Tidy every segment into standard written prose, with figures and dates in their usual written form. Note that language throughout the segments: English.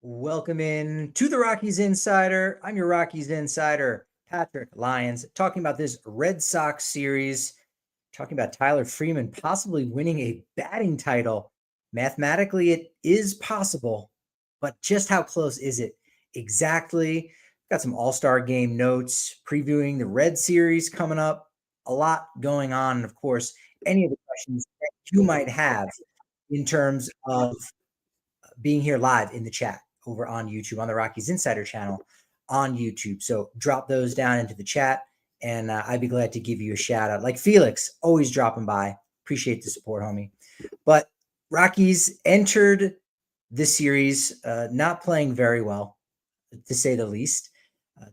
Welcome in to the Rockies Insider. I'm your Rockies Insider, Patrick Lyons, talking about this Red Sox series, talking about Tyler Freeman possibly winning a batting title. Mathematically, it is possible, but just how close is it exactly? Got some All-Star game notes, previewing the Red series coming up, a lot going on. And of course, any of the questions that you might have in terms of being here live in the chat over on YouTube, on the Rockies Insider channel on YouTube. So drop those down into the chat, and I'd be glad to give you a shout out. Like Felix, always dropping by. Appreciate the support, homie. But Rockies entered this series not playing very well, to say the least.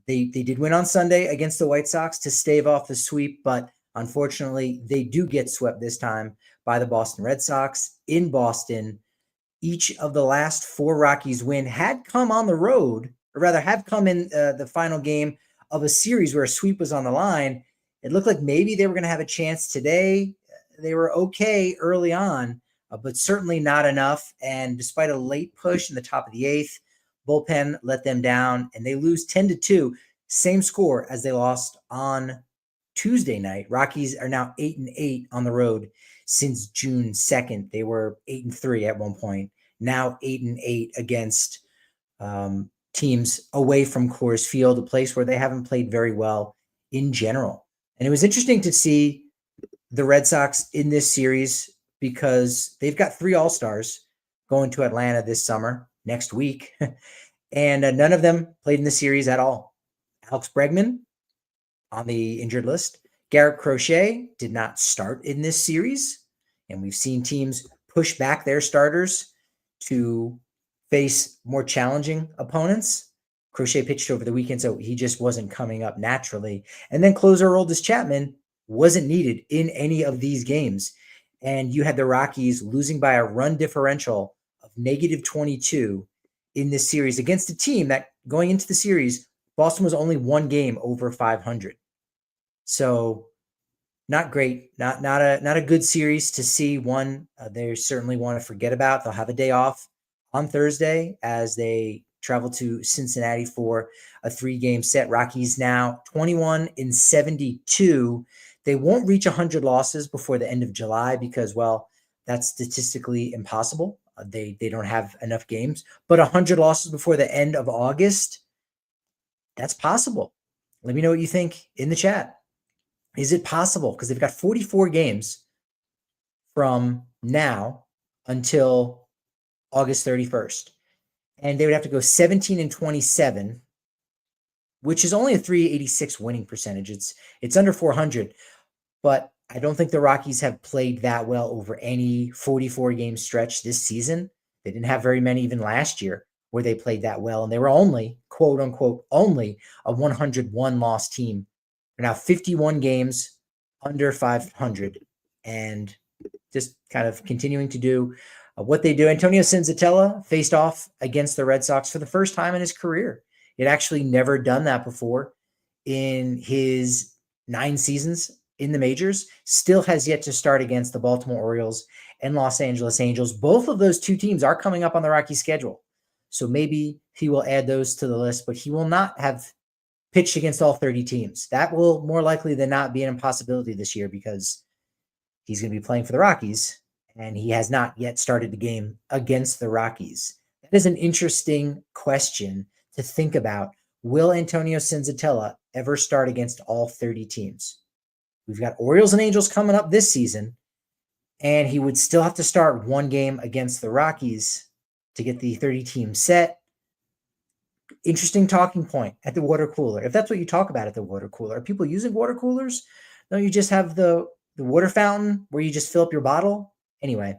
They did win on Sunday against the White Sox to stave off the sweep, but unfortunately, they do get swept this time by the Boston Red Sox in Boston. Each of the last four Rockies win had come on the road, or rather have come in the final game of a series where a sweep was on the line. It looked like maybe they were going to have a chance today. They were okay early on, but certainly not enough. And despite a late push in the top of the eighth, bullpen let them down, and they lose 10-2, same score as they lost on Tuesday night. Rockies are now 8-8 on the road since June 2nd. They were 8-3 at one point. Now 8-8 against teams away from Coors Field, a place where they haven't played very well in general. And it was interesting to see the Red Sox in this series because they've got three All-Stars going to Atlanta this summer, next week, and none of them played in the series at all. Alex Bregman on the injured list. Garrett Crochet did not start in this series, and we've seen teams push back their starters to face more challenging opponents. Crochet pitched over the weekend, so he just wasn't coming up naturally. And then closer Aroldis Chapman wasn't needed in any of these games. And you had the Rockies losing by a run differential of -22 in this series against a team that, going into the series, Boston was only one game over 500. So not great, not a good series to see. One they certainly want to forget about. They'll have a day off on Thursday as they travel to Cincinnati for a 3-game set. Rockies now 21-72. They won't reach 100 losses before the end of July because, well, that's statistically impossible. They don't have enough games. But 100 losses before the end of August, that's possible. Let me know what you think in the chat. Is it possible? Because they've got 44 games from now until August 31st. And they would have to go 17-27, which is only a 386 winning percentage. It's under 400. But I don't think the Rockies have played that well over any 44-game stretch this season. They didn't have very many even last year where they played that well. And they were only, quote unquote, only a 101-loss team. They're now 51 games under 500 and just kind of continuing to do what they do. Antonio Senzatella faced off against the Red Sox for the first time in his career. He'd actually never done that before in his 9 seasons in the majors. Still has yet to start against the Baltimore Orioles and Los Angeles Angels. Both of those two teams are coming up on the Rockies schedule. So maybe he will add those to the list, but he will not have pitched against all 30 teams. That will more likely than not be an impossibility this year because he's going to be playing for the Rockies, and he has not yet started the game against the Rockies. That is an interesting question to think about. Will Antonio Senzatella ever start against all 30 teams? We've got Orioles and Angels coming up this season, and he would still have to start one game against the Rockies to get the 30-team set. Interesting talking point at the water cooler. If that's what you talk about at the water cooler, are people using water coolers? Don't you just have the water fountain where you just fill up your bottle? Anyway,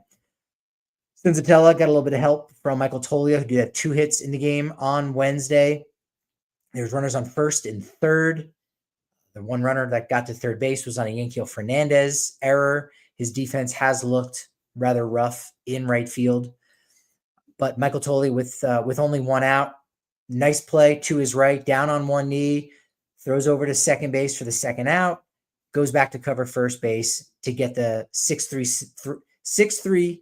Senzatella got a little bit of help from Michael Toglia, who did have 2 hits in the game on Wednesday. There's runners on first and third. The one runner that got to third base was on a Yankiel Fernandez error. His defense has looked rather rough in right field. But Michael Toglia with only one out, nice play to his right, down on one knee, throws over to second base for the second out, goes back to cover first base to get the 6-3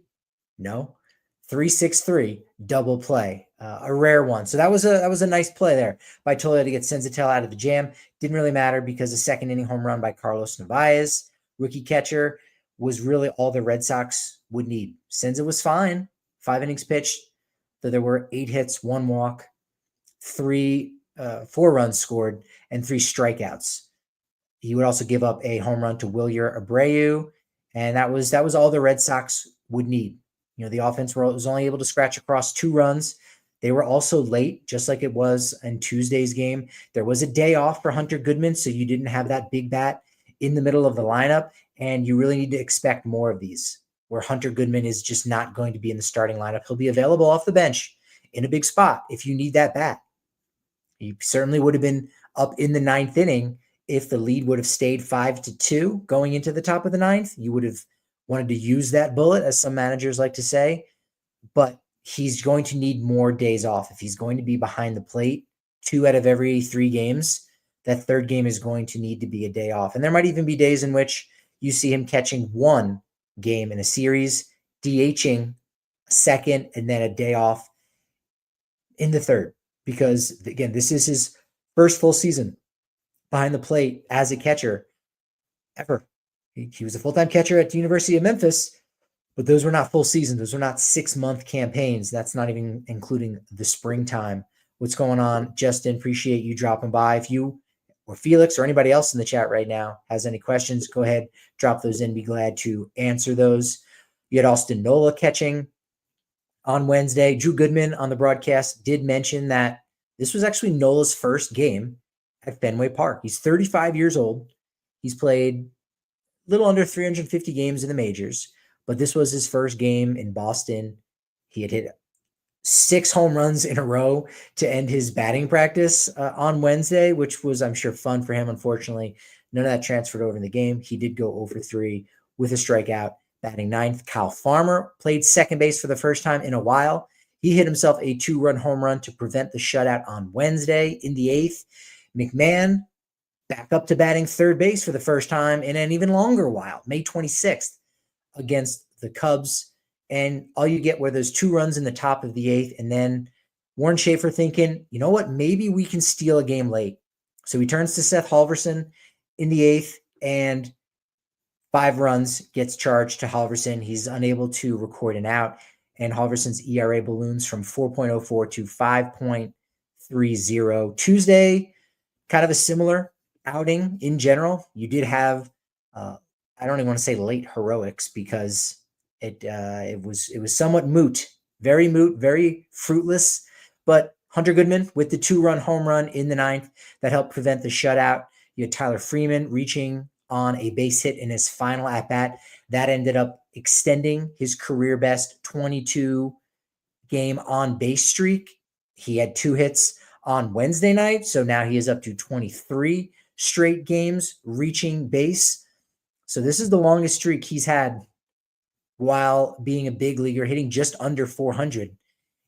3-6-3 double play, a rare one. So that was a nice play there by Tolia to get Senzatella out of the jam. Didn't really matter because the second inning home run by Carlos Narvaez, rookie catcher, was really all the Red Sox would need. Senza was fine, 5 innings pitched, though there were 8 hits, 1 walk, 4 runs scored, and 3 strikeouts. He would also give up a home run to Wilyer Abreu, and that was all the Red Sox would need. The offense was only able to scratch across 2 runs. They were also late, just like it was in Tuesday's game. There was a day off for Hunter Goodman, so you didn't have that big bat in the middle of the lineup, and you really need to expect more of these, where Hunter Goodman is just not going to be in the starting lineup. He'll be available off the bench in a big spot if you need that bat. He certainly would have been up in the 9th inning if the lead would have stayed 5-2 going into the top of the 9th. You would have wanted to use that bullet, as some managers like to say, but he's going to need more days off. If he's going to be behind the plate 2 out of every 3 games, that 3rd game is going to need to be a day off. And there might even be days in which you see him catching 1 game in a series, DHing a second, and then a day off in the 3rd. Because, again, this is his first full season behind the plate as a catcher ever. He was a full-time catcher at the University of Memphis, but those were not full seasons. Those were not 6-month campaigns. That's not even including the springtime. What's going on, Justin? Appreciate you dropping by. If you or Felix or anybody else in the chat right now has any questions, go ahead, drop those in. Be glad to answer those. You had Austin Nola catching on Wednesday. Drew Goodman on the broadcast did mention that this was actually Nola's first game at Fenway Park. He's 35 years old. He's played a little under 350 games in the majors, but this was his first game in Boston. He had hit 6 home runs in a row to end his batting practice on Wednesday, which was, I'm sure, fun for him. Unfortunately, none of that transferred over in the game. He did go over 3 with a strikeout, batting 9th. Kyle Farmer played second base for the first time in a while. He hit himself a 2-run home run to prevent the shutout on Wednesday in the 8th. McMahon back up to batting third base for the first time in an even longer while, May 26th against the Cubs. And all you get were those 2 runs in the top of the 8th. And then Warren Schaefer thinking, you know what, maybe we can steal a game late. So he turns to Seth Halverson in the 8th, and 5 runs gets charged to Halverson. He's unable to record an out, and Halverson's ERA balloons from 4.04 to 5.30. Tuesday, kind of a similar outing in general. You did have, I don't even want to say late heroics, because it was somewhat moot, very fruitless. But Hunter Goodman with the 2-run home run in the 9th that helped prevent the shutout. You had Tyler Freeman reaching on a base hit in his final at-bat. That ended up extending his career best 22-game on-base streak. He had 2 hits on Wednesday night, so now he is up to 23 straight games reaching base. So this is the longest streak he's had while being a big leaguer, hitting just under 400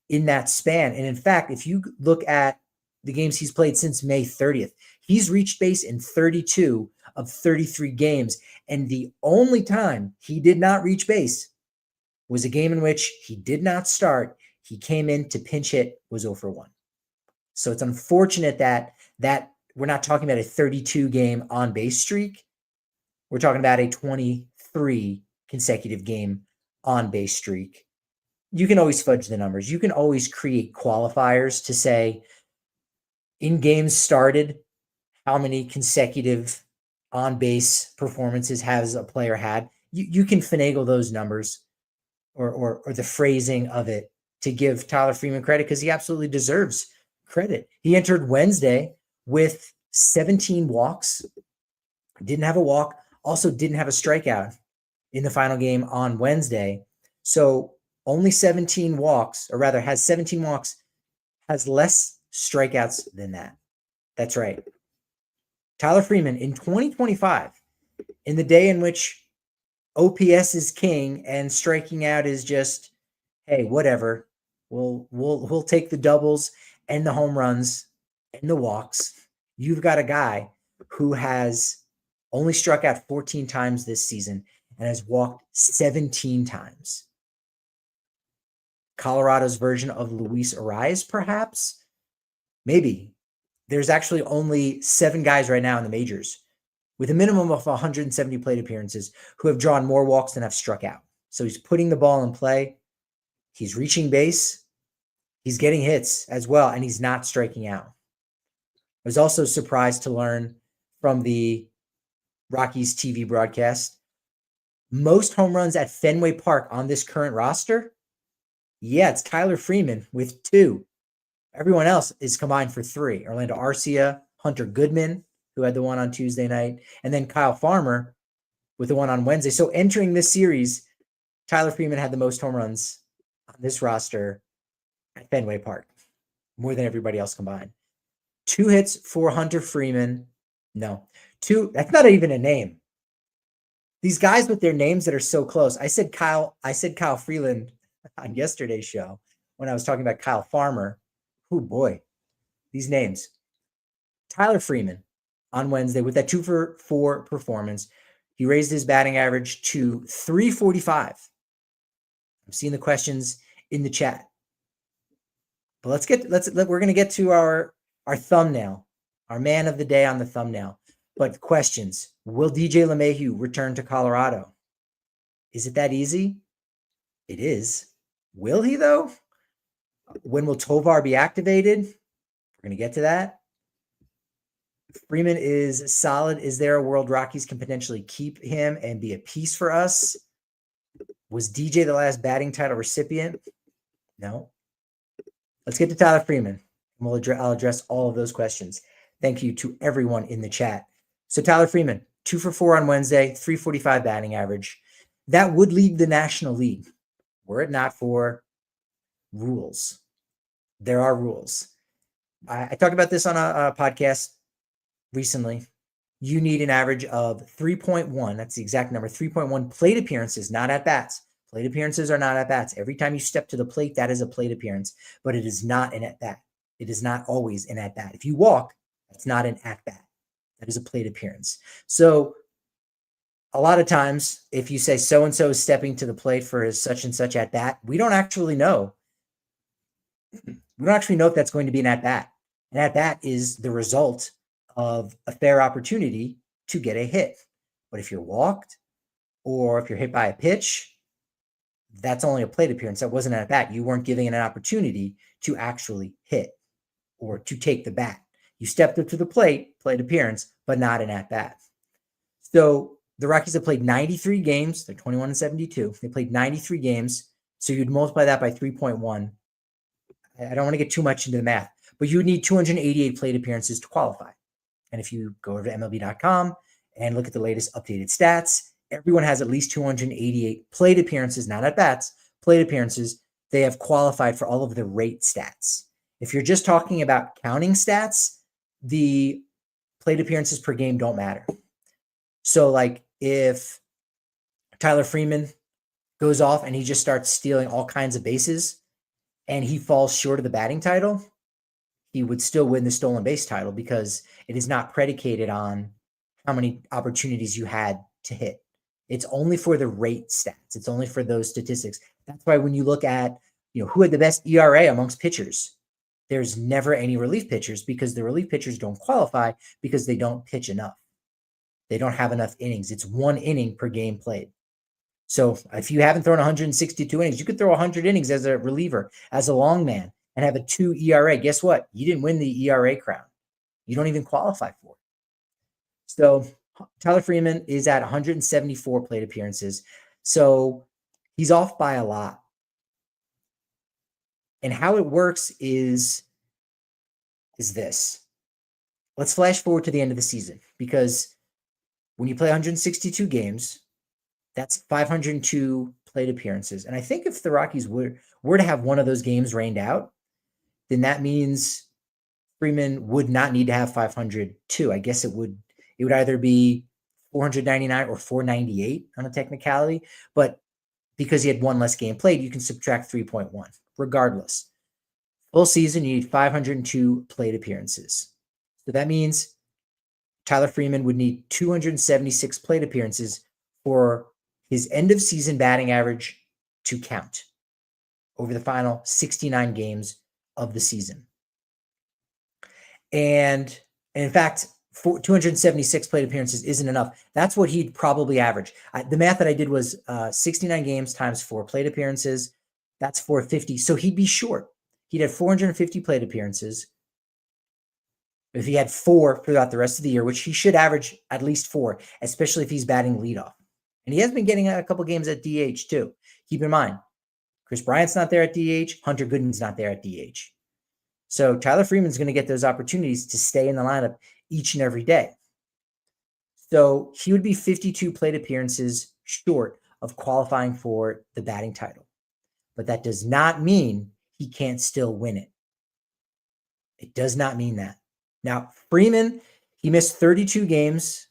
in that span. And in fact, if you look at the games he's played since May 30th, he's reached base in 32 of 33 games. And the only time he did not reach base was a game in which he did not start. He came in to pinch hit, was 0 for 1. So it's unfortunate that we're not talking about a 32-game on-base streak. We're talking about a 23 consecutive game on-base streak. You can always fudge the numbers. You can always create qualifiers to say, in games started, how many consecutive on-base performances has a player had. You can finagle those numbers or the phrasing of it to give Tyler Freeman credit, because he absolutely deserves credit. He entered Wednesday with 17 walks, didn't have a walk, also didn't have a strikeout in the final game on Wednesday. So only 17 walks, or rather has 17 walks, has less strikeouts than that. That's right. Tyler Freeman in 2025, in the day in which OPS is king and striking out is just, hey, whatever. We'll take the doubles and the home runs and the walks. You've got a guy who has only struck out 14 times this season and has walked 17 times. Colorado's version of Luis Ariz, perhaps? Maybe. There's actually only 7 guys right now in the majors with a minimum of 170 plate appearances who have drawn more walks than have struck out. So he's putting the ball in play. He's reaching base. He's getting hits as well, and he's not striking out. I was also surprised to learn from the Rockies TV broadcast, most home runs at Fenway Park on this current roster, yeah, it's Tyler Freeman with 2. Everyone else is combined for 3. Orlando Arcia, Hunter Goodman, who had the one on Tuesday night, and then Kyle Farmer with the one on Wednesday. So entering this series, Tyler Freeman had the most home runs on this roster at Fenway Park, more than everybody else combined. 2 hits for Hunter Freeman. No, 2. That's not even a name. These guys with their names that are so close. I said Kyle Freeland on yesterday's show when I was talking about Kyle Farmer. Oh boy, these names. Tyler Freeman on Wednesday with that 2 for 4 performance. He raised his batting average to 345. I'm seeing the questions in the chat. But we're going to get to our thumbnail, our man of the day on the thumbnail. But questions. Will DJ LeMahieu return to Colorado? Is it that easy? It is. Will he, though? When will Tovar be activated? We're going to get to that. Freeman is solid. Is there a world Rockies can potentially keep him and be a piece for us? Was DJ the last batting title recipient? No. Let's get to Tyler Freeman. I'll address all of those questions. Thank you to everyone in the chat. So Tyler Freeman, 2 for 4 on Wednesday, 345 batting average. That would lead the National League, were it not for rules. There are rules. I talked about this on a podcast recently. You need an average of 3.1. That's the exact number, 3.1 plate appearances, not at bats. Plate appearances are not at bats. Every time you step to the plate, that is a plate appearance, but it is not an at bat. It is not always an at bat. If you walk, that's not an at bat. That is a plate appearance. So a lot of times, if you say so-and-so is stepping to the plate for his such and such at bat, we don't actually know. We don't actually know if that's going to be an at bat. An at bat is the result of a fair opportunity to get a hit. But if you're walked or if you're hit by a pitch, that's only a plate appearance. That wasn't an at bat. You weren't giving an opportunity to actually hit or to take the bat. You stepped up to the plate appearance, but not an at bat. So the Rockies have played 93 games. They're 21-72. They played 93 games. So you'd multiply that by 3.1. I don't want to get too much into the math, but you would need 288 plate appearances to qualify. And if you go over to MLB.com and look at the latest updated stats, everyone has at least 288 plate appearances, not at bats, plate appearances. They have qualified for all of the rate stats. If you're just talking about counting stats, the plate appearances per game don't matter. So like if Tyler Freeman goes off and he just starts stealing all kinds of bases and he falls short of the batting title, he would still win the stolen base title because it is not predicated on how many opportunities you had to hit. It's only for the rate stats. It's only for those statistics. That's why when you look at, who had the best ERA amongst pitchers, there's never any relief pitchers because the relief pitchers don't qualify because they don't pitch enough. They don't have enough innings. It's 1 inning per game played. So if you haven't thrown 162 innings, you could throw 100 innings as a reliever, as a long man, and have a 2 ERA. Guess what? You didn't win the ERA crown. You don't even qualify for it. So Tyler Freeman is at 174 plate appearances. So he's off by a lot. And how it works is this. Let's flash forward to the end of the season, because when you play 162 games, that's 502 plate appearances. And I think if the Rockies were to have one of those games rained out, then that means Freeman would not need to have 502. I guess it would either be 499 or 498 on a technicality. But because he had one less game played, you can subtract 3.1. Regardless, full season, you need 502 plate appearances. So that means Tyler Freeman would need 276 plate appearances for his end of season batting average to count. over the final 69 games of the season. And in fact, 276 plate appearances isn't enough. That's what he'd probably average. The math that I did was 69 games times 4 plate appearances. That's 450. So he'd be short. He'd have 450 plate appearances. If he had 4 throughout the rest of the year, which he should average at least 4, especially if he's batting leadoff. And he has been getting a couple games at DH too. Keep in mind, Chris Bryant's not there at DH. Hunter Goodman's not there at DH. So Tyler Freeman's going to get those opportunities to stay in the lineup each and every day. So he would be 52 plate appearances short of qualifying for the batting title. But that does not mean he can't still win it. It does not mean that. Now, Freeman, he missed 32 games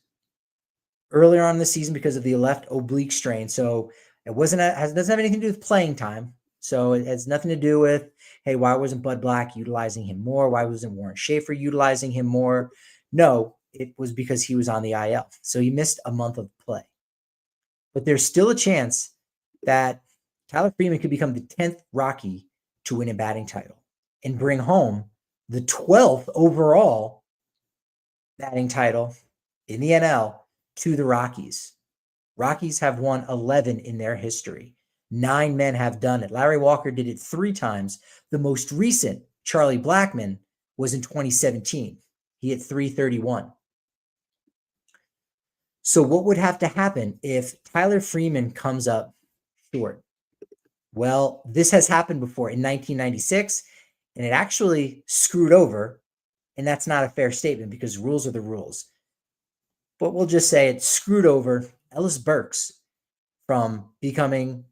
earlier on in the season because of the left oblique strain. So it doesn't have anything to do with playing time. So it has nothing to do with, hey, why wasn't Bud Black utilizing him more? Why wasn't Warren Schaefer utilizing him more? No, it was because he was on the IL. So he missed a month of play. But there's still a chance that Tyler Freeman could become the 10th Rocky to win a batting title and bring home the 12th overall batting title in the NL to the Rockies. Rockies have won 11 in their history. 9 men have done it. Larry Walker did it 3 times. The most recent, Charlie Blackmon, was in 2017. He hit 331. So what would have to happen if Tyler Freeman comes up short? Well, this has happened before in 1996, and it actually screwed over, and that's not a fair statement because rules are the rules. But we'll just say it screwed over Ellis Burks from becoming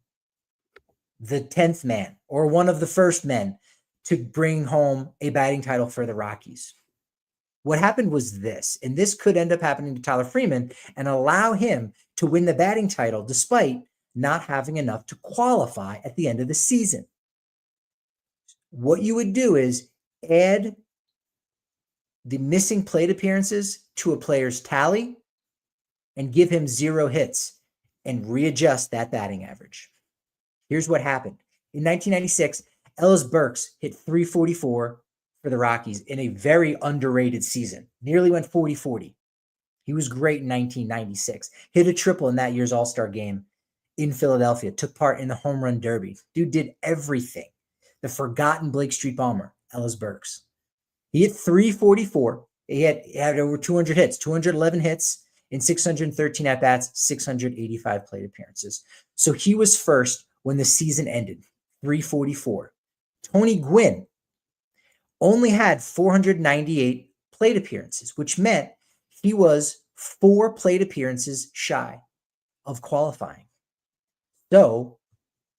the 10th man or one of the first men to bring home a batting title for the Rockies. What happened was this, and this could end up happening to Tyler Freeman and allow him to win the batting title despite not having enough to qualify at the end of the season. What you would do is add the missing plate appearances to a player's tally and give him 0 hits and readjust that batting average. Here's what happened. In 1996, Ellis Burks hit 344 for the Rockies in a very underrated season. Nearly went 40-40. He was great in 1996. Hit a triple in that year's All-Star game in Philadelphia. Took part in the home run derby. Dude did everything. The forgotten Blake Street Bomber, Ellis Burks. He hit 344. He had over 200 hits, 211 hits in 613 at-bats, 685 plate appearances. So he was first when the season ended, 344. Tony Gwynn only had 498 plate appearances, which meant he was 4 plate appearances shy of qualifying. So,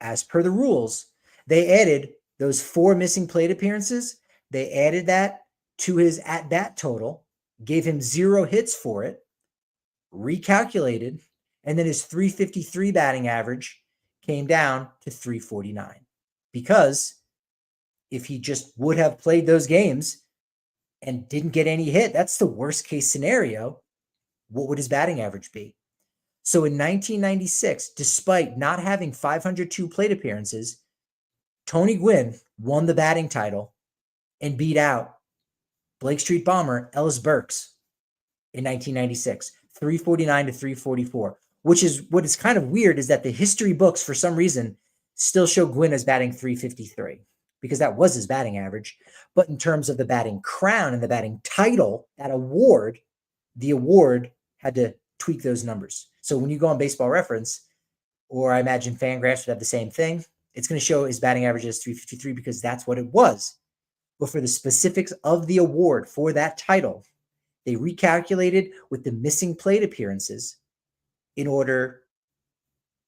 as per the rules, they added those 4 missing plate appearances. They added that to his at-bat total, gave him 0 hits for it, recalculated, and then his 353 batting average came down to 349. Because if he just would have played those games and didn't get any hit, that's the worst case scenario. What would his batting average be? So in 1996, despite not having 502 plate appearances, Tony Gwynn won the batting title and beat out Blake Street Bomber Ellis Burks in 1996, 349 to 344, which is what is kind of weird is that the history books, for some reason, still show Gwynn as batting 353 because that was his batting average. But in terms of the batting crown and the batting title, that award, the award had to tweak those numbers. So when you go on Baseball Reference, or I imagine Fangraphs would have the same thing, it's going to show his batting average as 353 because that's what it was. But for the specifics of the award for that title, they recalculated with the missing plate appearances in order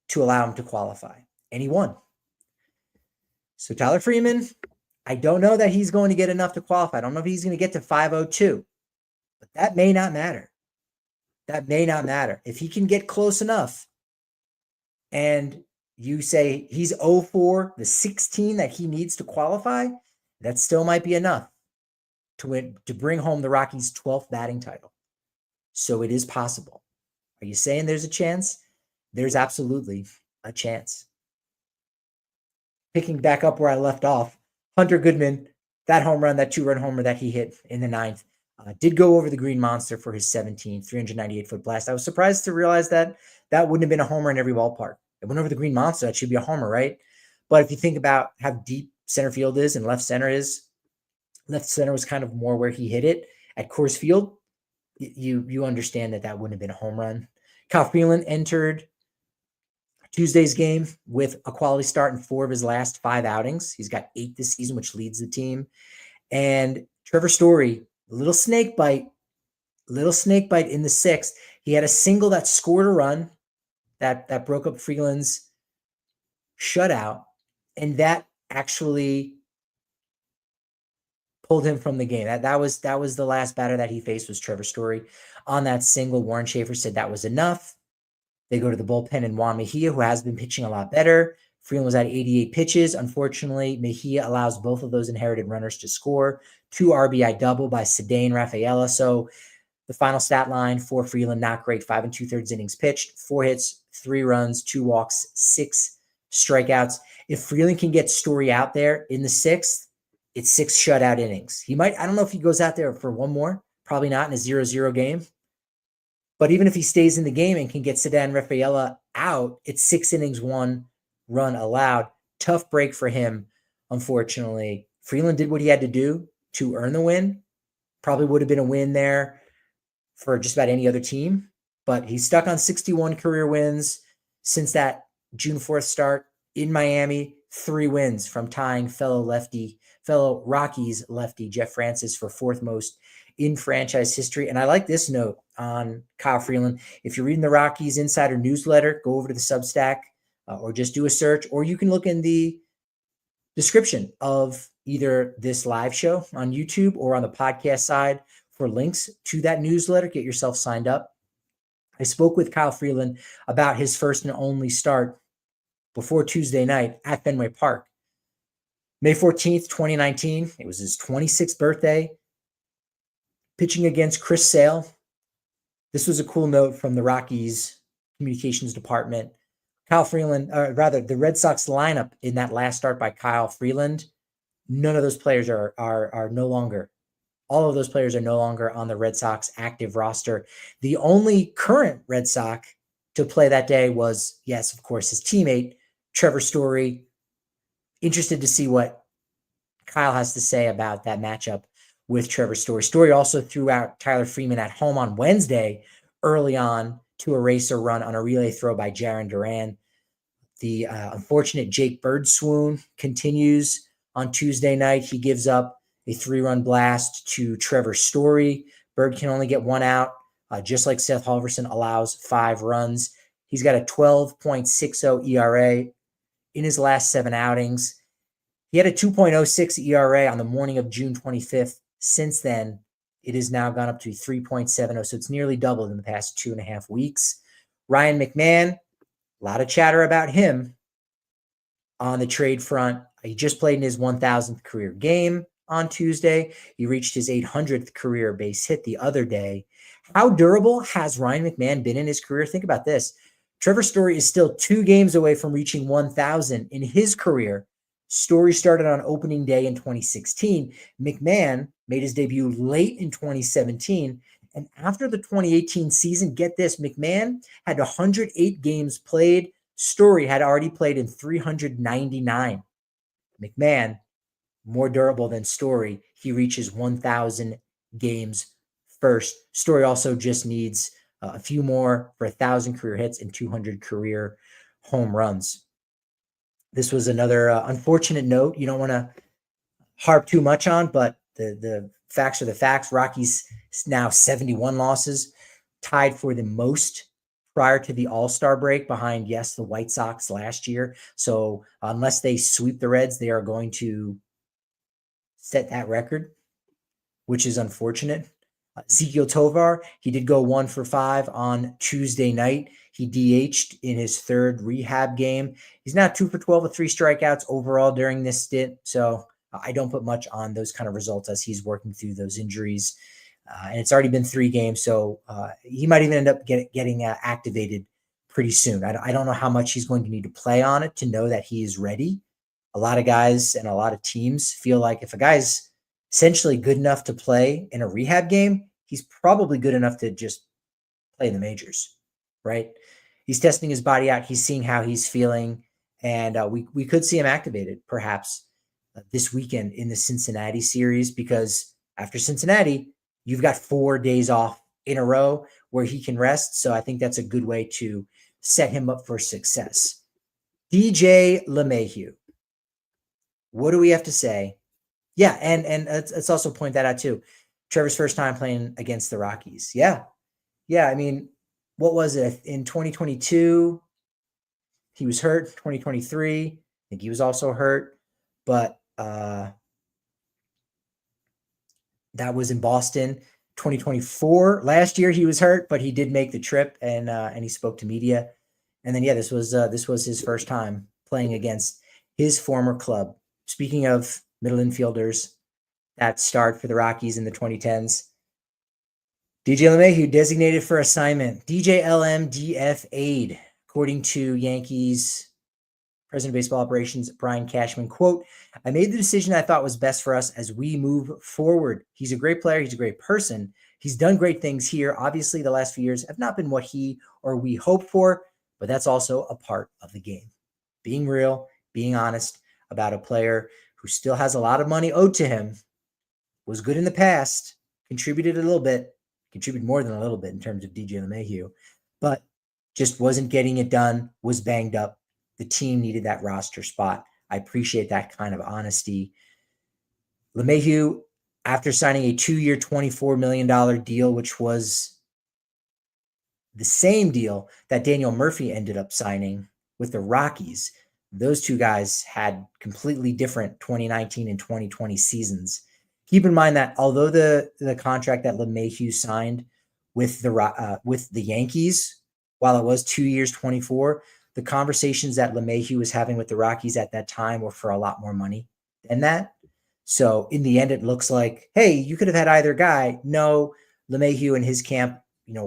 to allow him to qualify. And he won. So Tyler Freeman, I don't know that he's going to get enough to qualify. I don't know if he's going to get to 502. But that may not matter. That may not matter. If he can get close enough and you say he's 0 for the 16 that he needs to qualify, that still might be enough to bring home the Rockies' 12th batting title. So it is possible. Are you saying there's a chance? There's absolutely a chance. picking back up where I left off, Hunter Goodman, that home run, that 2-run homer that he hit in the ninth, did go over the Green Monster for his 17th 398-foot blast. I was surprised to realize that that wouldn't have been a homer in every ballpark. It went over the Green Monster. That should be a homer, right? But if you think about how deep center field is and left center is, left center was kind of more where he hit it. At Coors Field, you understand that that wouldn't have been a home run. Kyle Freeland entered Tuesday's game with a quality start in 4 of his last 5 outings. He's got 8 this season, which leads the team. And Trevor Story, little snake bite in the 6th. He had a single that scored a run that broke up Freeland's shutout, and that actually pulled him from the game. That was the last batter that he faced was Trevor Story. On that single, Warren Schaefer said that was enough. They go to the bullpen and Juan Mejia, who has been pitching a lot better. Freeland was at 88 pitches. Unfortunately, Mejia allows both of those inherited runners to score. 2 RBI double by Cedane Rafaela. So the final stat line for Freeland, not great. 5 2/3 innings pitched, 4 hits, 3 runs, 2 walks, 6 strikeouts. If Freeland can get Story out there in the 6th, it's 6 shutout innings. He might, I don't know if he goes out there for one more, probably not in a 0-0 game. But even if he stays in the game and can get Cedane Rafaela out, it's 6 innings, 1 run allowed. Tough break for him, unfortunately. Freeland did what he had to do to earn the win. Probably would have been a win there for just about any other team. But he's stuck on 61 career wins since that June 4th start in Miami. 3 wins from tying fellow Rockies lefty Jeff Francis for 4th most in franchise history. And I like this note on Kyle Freeland. If you're reading the Rockies Insider newsletter, go over to the Substack or just do a search, or you can look in the description of either this live show on YouTube or on the podcast side for links to that newsletter. Get yourself signed up. I spoke with Kyle Freeland about his first and only start before Tuesday night at Fenway Park. May 14th, 2019. It was his 26th birthday. Pitching against Chris Sale. This was a cool note from the Rockies communications department. Kyle Freeland, or rather the Red Sox lineup in that last start by Kyle Freeland, none of those players are no longer, all of those players are no longer on the Red Sox active roster. The only current Red Sox to play that day was, yes, of course, his teammate, Trevor Story. Interested to see what Kyle has to say about that matchup with Trevor Story. Story also threw out Tyler Freeman at home on Wednesday early on to erase a run on a relay throw by Jarren Duran. The unfortunate Jake Bird swoon continues on Tuesday night. He gives up a 3-run blast to Trevor Story. Bird can only get 1 out, just like Seth Halverson allows 5 runs. He's got a 12.60 ERA in his last 7 outings. He had a 2.06 ERA on the morning of June 25th. Since then, it has now gone up to 3.70, so it's nearly doubled in the past 2.5 weeks. Ryan McMahon, a lot of chatter about him on the trade front. He just played in his 1,000th career game on Tuesday. He reached his 800th career base hit the other day. How durable has Ryan McMahon been in his career? Think about this. Trevor Story is still 2 games away from reaching 1,000 in his career. Story started on opening day in 2016. McMahon made his debut late in 2017. And after the 2018 season, get this, McMahon had 108 games played. Story had already played in 399. McMahon, more durable than Story. He reaches 1,000 games first. Story also just needs a few more for 1,000 career hits and 200 career home runs. This was another unfortunate note. You don't want to harp too much on, but the facts are the facts. Rockies now 71 losses, tied for the most prior to the All-Star break behind, yes, the White Sox last year. So unless they sweep the Reds, they are going to set that record, which is unfortunate. Ezequiel Tovar, he did go 1 for 5 on Tuesday night. He DH'd in his 3rd rehab game. He's now 2 for 12 with 3 strikeouts overall during this stint. So I don't put much on those kind of results as he's working through those injuries. And it's already been 3 games. So he might even end up getting activated pretty soon. I don't know how much he's going to need to play on it to know that he is ready. a lot of guys and a lot of teams feel like if a guy's essentially good enough to play in a rehab game, he's probably good enough to just play in the majors, right? He's testing his body out. He's seeing how he's feeling. And we could see him activated perhaps this weekend in the Cincinnati series, because after Cincinnati, you've got 4 days off in a row where he can rest. So I think that's a good way to set him up for success. DJ LeMahieu. What do we have to say? Yeah, and let's also point that out too. Trevor's first time playing against the Rockies. Yeah. I mean, what was it? In 2022, he was hurt. 2023, I think he was also hurt. But that was in Boston. 2024, last year he was hurt, but he did make the trip and he spoke to media. And then this was his first time playing against his former club. Speaking of middle infielders that start for the Rockies in the 2010s, DJ LeMahieu designated for assignment. DJ LMDFA'd, according to Yankees President of Baseball Operations Brian Cashman. Quote, "I made the decision I thought was best for us as we move forward. He's a great player. He's a great person. He's done great things here. Obviously, the last few years have not been what he or we hoped for, but that's also a part of the game. Being real, being honest about a player who still has a lot of money owed to him, was good in the past, contributed a little bit, contributed more than a little bit in terms of DJ LeMahieu, but just wasn't getting it done, was banged up. The team needed that roster spot. I appreciate that kind of honesty." LeMahieu, after signing a 2-year, $24 million deal, which was the same deal that Daniel Murphy ended up signing with the Rockies. Those two guys had completely different 2019 and 2020 seasons. Keep in mind that although the contract that LeMahieu signed with the Yankees, while it was 2 years, 24, the conversations that LeMahieu was having with the Rockies at that time were for a lot more money than that. So in the end, it looks like, hey, you could have had either guy. No, LeMahieu and his camp,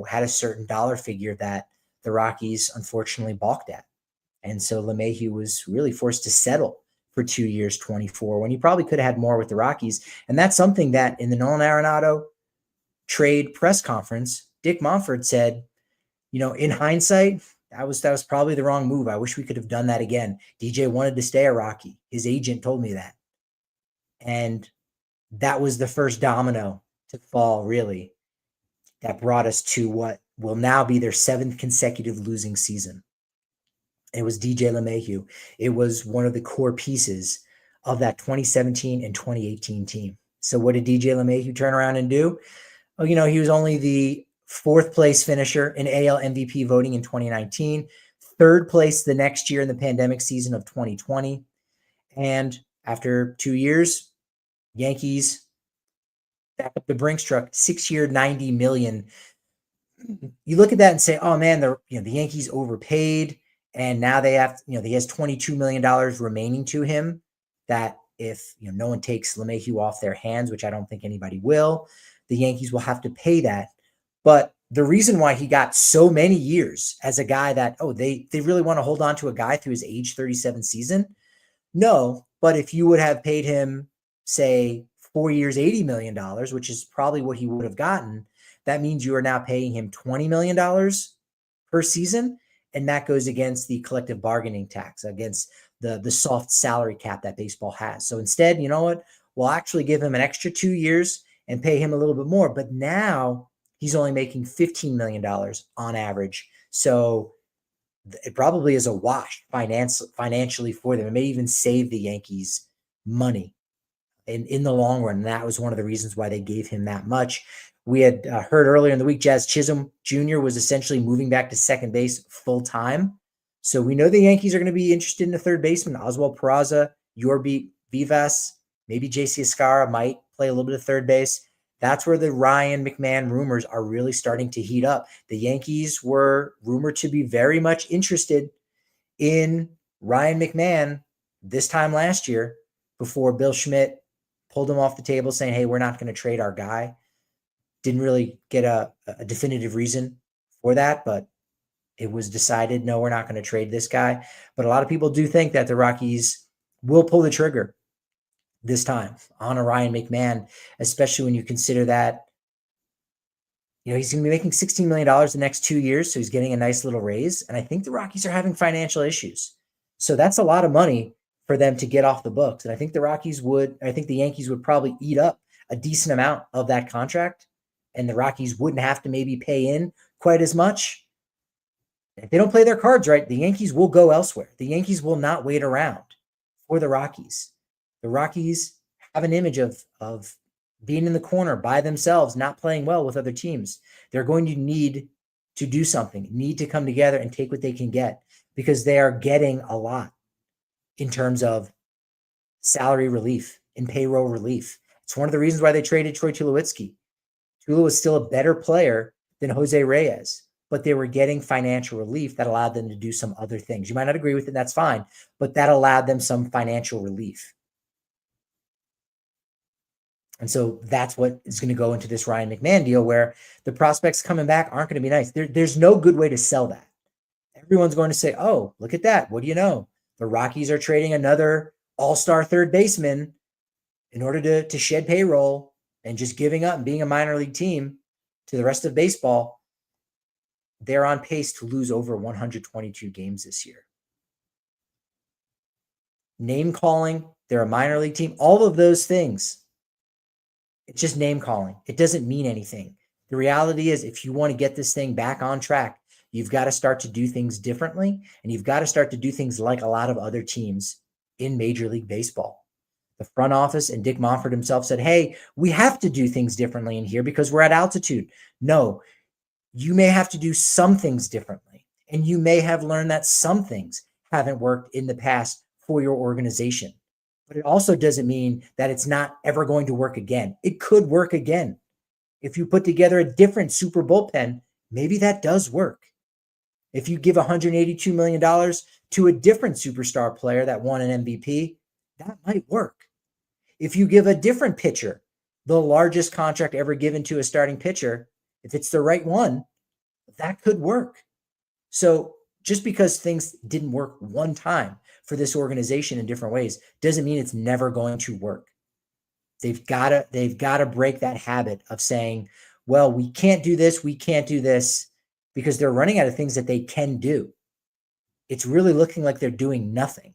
had a certain dollar figure that the Rockies unfortunately balked at. And so LeMahieu was really forced to settle for 2 years, 24, when he probably could have had more with the Rockies. And that's something that in the Nolan Arenado trade press conference, Dick Monfort said, in hindsight, that was probably the wrong move. I wish we could have done that again. DJ wanted to stay a Rocky. His agent told me that. And that was the first domino to fall, really, that brought us to what will now be their 7th consecutive losing season. It was DJ LeMahieu. It was one of the core pieces of that 2017 and 2018 team. So what did DJ LeMahieu turn around and do? Oh, he was only the 4th place finisher in AL MVP voting in 2019, 3rd place the next year in the pandemic season of 2020. And after 2 years, Yankees back up the Brinks truck, 6-year, $90 million. You look at that and say, oh man, the Yankees overpaid. And now they have, he has $22 million remaining to him that if, no one takes LeMahieu off their hands, which I don't think anybody will, the Yankees will have to pay that. But the reason why he got so many years as a guy that, they really want to hold on to a guy through his age 37 season. No, but if you would have paid him, say, 4 years, $80 million, which is probably what he would have gotten, that means you are now paying him $20 million per season. And that goes against the collective bargaining tax, against the soft salary cap that baseball has. So instead, you know what? We'll actually give him an extra 2 years and pay him a little bit more. But now he's only making $15 million on average. So it probably is a wash financially for them. It may even save the Yankees money in the long run. And that was one of the reasons why they gave him that much. We had heard earlier in the week, Jazz Chisholm Jr. was essentially moving back to second base full time. So we know the Yankees are going to be interested in a third baseman. Oswald Peraza, Yorby Vivas, maybe JC Escara might play a little bit of third base. That's where the Ryan McMahon rumors are really starting to heat up. The Yankees were rumored to be very much interested in Ryan McMahon this time last year before Bill Schmidt pulled him off the table saying, hey, we're not going to trade our guy. Didn't really get a definitive reason for that, but it was decided, no, we're not going to trade this guy. But a lot of people do think that the Rockies will pull the trigger this time on a Ryan McMahon, especially when you consider that, he's going to be making $16 million the next 2 years. So he's getting a nice little raise. And I think the Rockies are having financial issues. So that's a lot of money for them to get off the books. And I think the Yankees would probably eat up a decent amount of that contract. And the Rockies wouldn't have to maybe pay in quite as much. If they don't play their cards right, the Yankees will go elsewhere. The Yankees will not wait around for the Rockies. The Rockies have an image of being in the corner by themselves, not playing well with other teams. They're going to need to do something, need to come together and take what they can get, because they are getting a lot in terms of salary relief and payroll relief. It's one of the reasons why they traded Troy Tulowitzki. Tulo was still a better player than Jose Reyes, but they were getting financial relief that allowed them to do some other things. You might not agree with it, that's fine, but that allowed them some financial relief. And so that's what is going to go into this Ryan McMahon deal, where the prospects coming back aren't going to be nice. There's no good way to sell that. Everyone's going to say, oh, look at that. What do you know? The Rockies are trading another all-star third baseman in order to shed payroll and just giving up and being a minor league team to the rest of baseball. They're on pace to lose over 122 games this year. Name calling, they're a minor league team, all of those things. It's just name calling. It doesn't mean anything. The reality is, if you want to get this thing back on track, you've got to start to do things differently, and you've got to start to do things like a lot of other teams in Major League Baseball. The front office and Dick Monfort himself said, hey, we have to do things differently in here because we're at altitude. No, you may have to do some things differently, and you may have learned that some things haven't worked in the past for your organization. But it also doesn't mean that it's not ever going to work again. It could work again. If you put together a different super bullpen, maybe that does work. If you give $182 million to a different superstar player that won an MVP, that might work. If you give a different pitcher the largest contract ever given to a starting pitcher, if it's the right one, that could work. So just because things didn't work one time for this organization in different ways doesn't mean it's never going to work. They've got to break that habit of saying, well, we can't do this, because they're running out of things that they can do. It's really looking like they're doing nothing.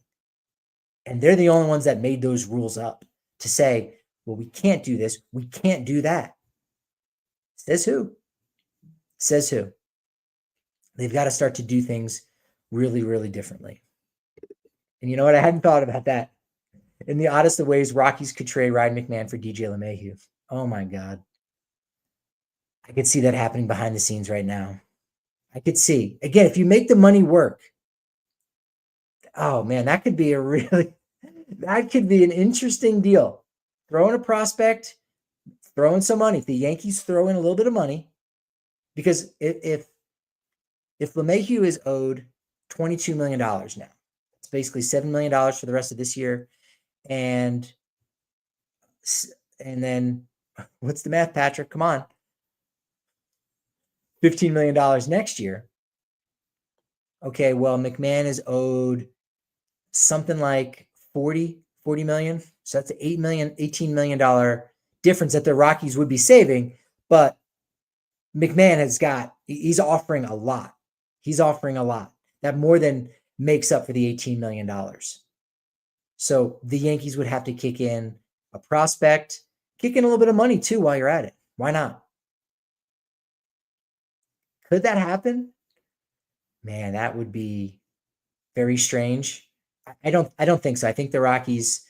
And they're the only ones that made those rules up to say, well, we can't do this, we can't do that. Says who? Says who? They've got to start to do things really, really differently. And you know what? I hadn't thought about that. In the oddest of ways, Rockies could trade Ryan McMahon for DJ LeMahieu. Oh my God. I could see that happening behind the scenes right now. I could see. Again, if you make the money work, oh man, that could be an interesting deal. Throw in a prospect, throw in some money. If the Yankees throw in a little bit of money, because if LeMahieu is owed $22 million now, it's basically $7 million for the rest of this year. And then what's the math, Patrick? Come on. $15 million next year. Okay, well, McMahon is owed something like 40 million. So that's $18 million difference that the Rockies would be saving. But McMahon he's offering a lot. He's offering a lot. That more than makes up for the $18 million. So the Yankees would have to kick in a prospect, kick in a little bit of money too while you're at it. Why not? Could that happen? Man, that would be very strange. I don't think so. I think the Rockies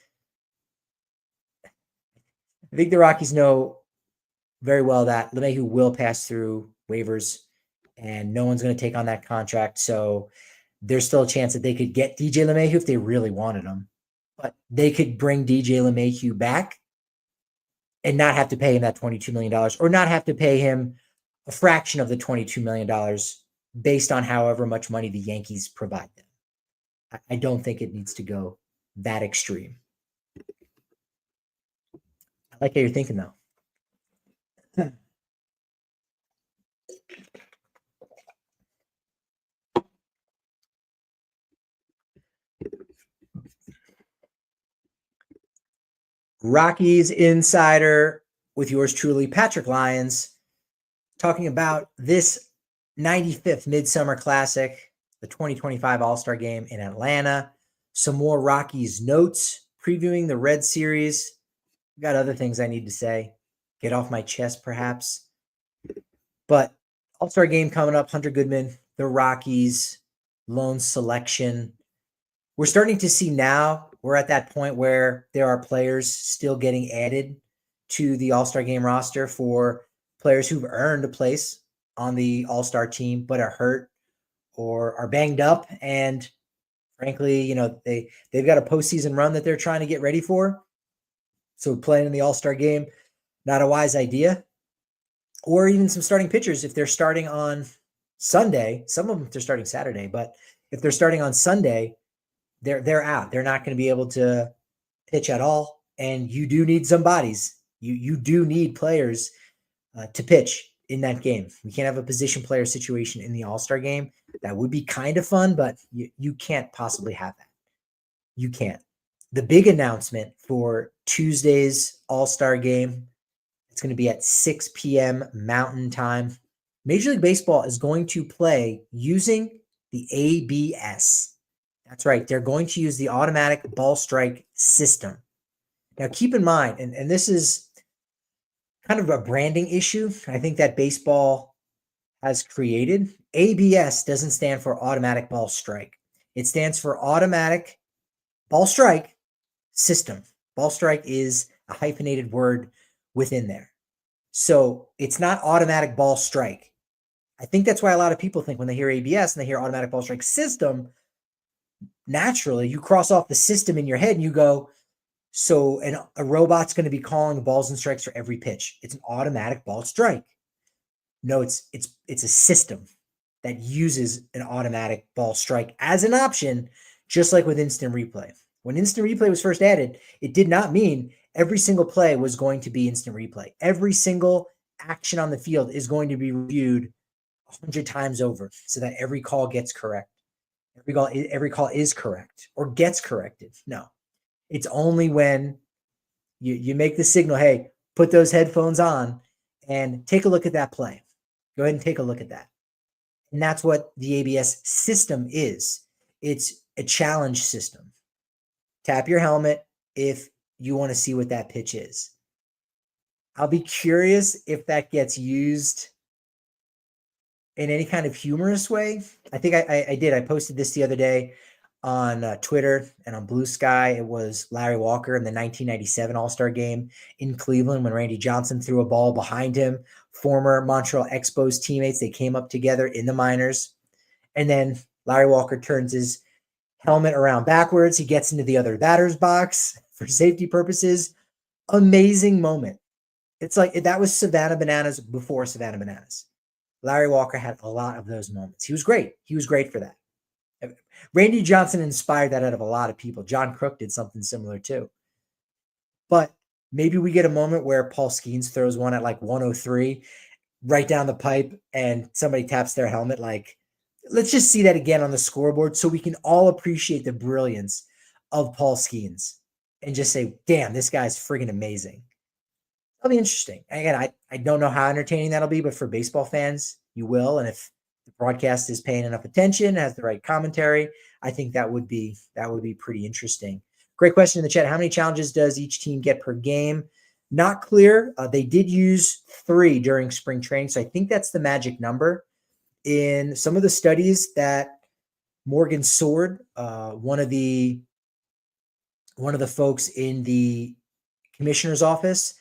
know very well that LeMahieu will pass through waivers and no one's going to take on that contract. So there's still a chance that they could get DJ LeMahieu if they really wanted him. But they could bring DJ LeMahieu back and not have to pay him that $22 million, or not have to pay him a fraction of the $22 million based on however much money the Yankees provide them. I don't think it needs to go that extreme. I like how you're thinking, though. Rockies Insider with yours truly, Patrick Lyons, talking about this 95th Midsummer Classic, the 2025 All-Star Game in Atlanta. Some more Rockies notes, previewing the Red Series. Got other things I need to say, get off my chest perhaps. But All-Star Game coming up, Hunter Goodman, the Rockies, lone selection. We're starting to see now, we're at that point where there are players still getting added to the All-Star Game roster for players who've earned a place on the All-Star team but are hurt or are banged up. And frankly, they've got a postseason run that they're trying to get ready for. So playing in the All-Star Game, not a wise idea. Or even some starting pitchers, if they're starting on Sunday, some of them they're starting Saturday, but if they're starting on Sunday, they're out. They're not going to be able to pitch at all. And you do need some bodies. You do need players to pitch in that game. We can't have a position player situation in the All-Star Game. That would be kind of fun, but you can't possibly have that. You can't. The big announcement for Tuesday's All-Star Game, it's going to be at 6 p.m. Mountain Time. Major League Baseball is going to play using the ABS. That's right. They're going to use the automatic ball strike system. Now, keep in mind, and this is kind of a branding issue I think that baseball has created. ABS doesn't stand for automatic ball strike. It stands for automatic ball strike system. Ball strike is a hyphenated word within there. So it's not automatic ball strike. I think that's why a lot of people think when they hear ABS and they hear automatic ball strike system, naturally you cross off the system in your head and you go, so a robot's going to be calling balls and strikes for every pitch. It's an automatic ball strike. No, it's a system that uses an automatic ball strike as an option, just like with instant replay. When instant replay was first added, it did not mean every single play was going to be instant replay. Every single action on the field is going to be reviewed 100 times over so that every call gets correct. Every call is correct or gets corrected. No, it's only when you make the signal, hey, put those headphones on and take a look at that play. Go ahead and take a look at that. And that's what the ABS system is. It's a challenge system. Tap your helmet if you want to see what that pitch is. I'll be curious if that gets used in any kind of humorous way. I think I did. I posted this the other day on Twitter and on Blue Sky. It was Larry Walker in the 1997 All-Star Game in Cleveland when Randy Johnson threw a ball behind him. Former Montreal Expos teammates, they came up together in the minors. And then Larry Walker turns his helmet around backwards. He gets into the other batter's box for safety purposes. Amazing moment. It's like that was Savannah Bananas before Savannah Bananas. Larry Walker had a lot of those moments. He was great. He was great for that. Randy Johnson inspired that out of a lot of people. John Crook did something similar too. But maybe we get a moment where Paul Skeens throws one at like 103 right down the pipe and somebody taps their helmet. Like, let's just see that again on the scoreboard so we can all appreciate the brilliance of Paul Skeens and just say, damn, this guy's friggin' amazing. That'll be interesting. Again, I don't know how entertaining that'll be, but for baseball fans, you will. And if the broadcast is paying enough attention, has the right commentary, I think that would be pretty interesting. Great question in the chat. How many challenges does each team get per game? Not clear. They did use 3 during spring training, so I think that's the magic number. In some of the studies that Morgan Sword, one of the folks in the commissioner's office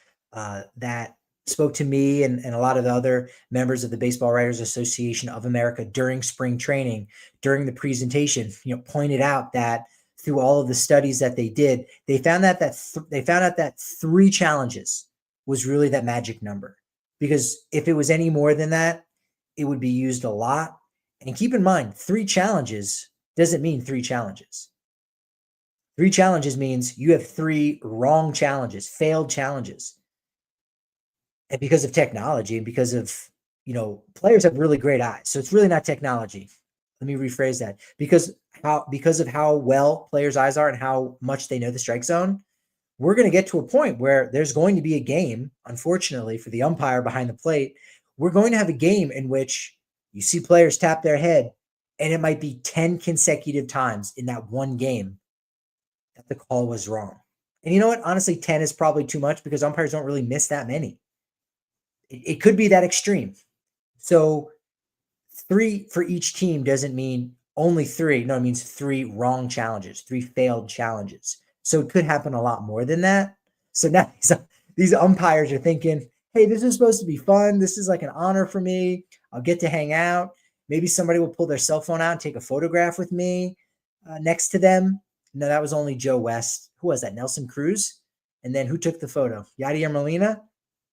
that spoke to me and a lot of the other members of the Baseball Writers Association of America during spring training, during the presentation, pointed out that through all of the studies that they did, they found out that 3 challenges was really that magic number. Because if it was any more than that, it would be used a lot. And keep in mind, 3 challenges doesn't mean 3 challenges. 3 challenges means you have 3 wrong challenges, failed challenges. And because of technology and because of, players have really great eyes. So it's really not technology. Let me rephrase that. Because of how well players' eyes are and how much they know the strike zone, we're going to get to a point where there's going to be a game, unfortunately, for the umpire behind the plate. We're going to have a game in which you see players tap their head, and it might be 10 consecutive times in that one game that the call was wrong. And you know what? Honestly, 10 is probably too much because umpires don't really miss that many. It could be that extreme. So 3 for each team doesn't mean only 3. No, it means 3 wrong challenges, 3 failed challenges. So it could happen a lot more than that. So now these umpires are thinking, hey, this is supposed to be fun. This is like an honor for me. I'll get to hang out. Maybe somebody will pull their cell phone out and take a photograph with me next to them. No, that was only Joe West. Who was that? Nelson Cruz? And then who took the photo? Yadier Molina?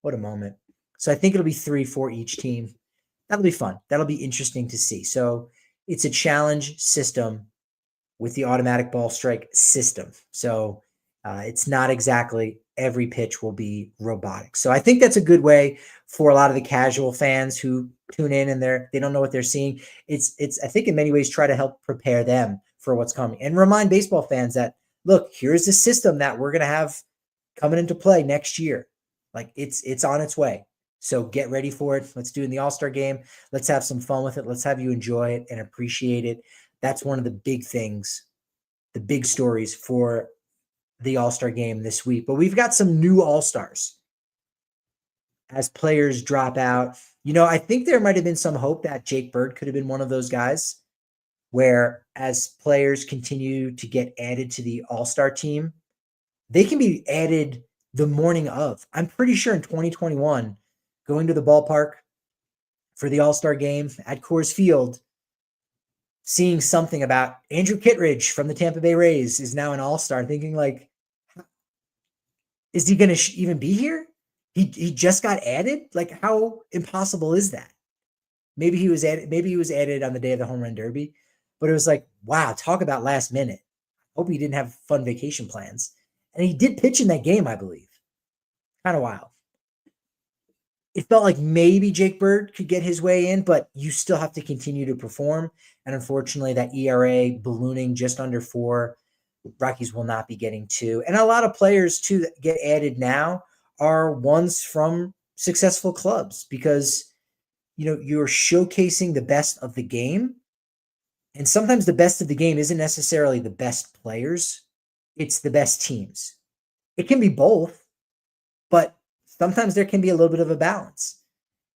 What a moment. So I think it'll be 3 for each team. That'll be fun. That'll be interesting to see. So it's a challenge system with the automatic ball strike system. So it's not exactly every pitch will be robotic. So I think that's a good way for a lot of the casual fans who tune in and they don't know what they're seeing. It's I think in many ways try to help prepare them for what's coming and remind baseball fans that, look, here's the system that we're going to have coming into play next year. Like it's on its way. So get ready for it. Let's do it in the All-Star game. Let's have some fun with it. Let's have you enjoy it and appreciate it. That's one of the big things, the big stories for the All-Star game this week. But we've got some new All-Stars as players drop out. You know, I think there might have been some hope that Jake Bird could have been one of those guys where as players continue to get added to the All-Star team, they can be added the morning of. I'm pretty sure in 2021, going to the ballpark for the All-Star game at Coors Field, seeing something about Andrew Kittredge from the Tampa Bay Rays is now an All-Star, thinking like, is he going to even be here? He just got added? Like, how impossible is that? Maybe he was added on the day of the Home Run Derby, but it was like, wow, talk about last minute. Hope he didn't have fun vacation plans. And he did pitch in that game, I believe. Kind of wild. It felt like maybe Jake Bird could get his way in, but you still have to continue to perform. And unfortunately, that ERA ballooning just under 4, Rockies will not be getting 2. And a lot of players, too, that get added now are ones from successful clubs because, you know, you're showcasing the best of the game. And sometimes the best of the game isn't necessarily the best players. It's the best teams. It can be both, but sometimes there can be a little bit of a balance.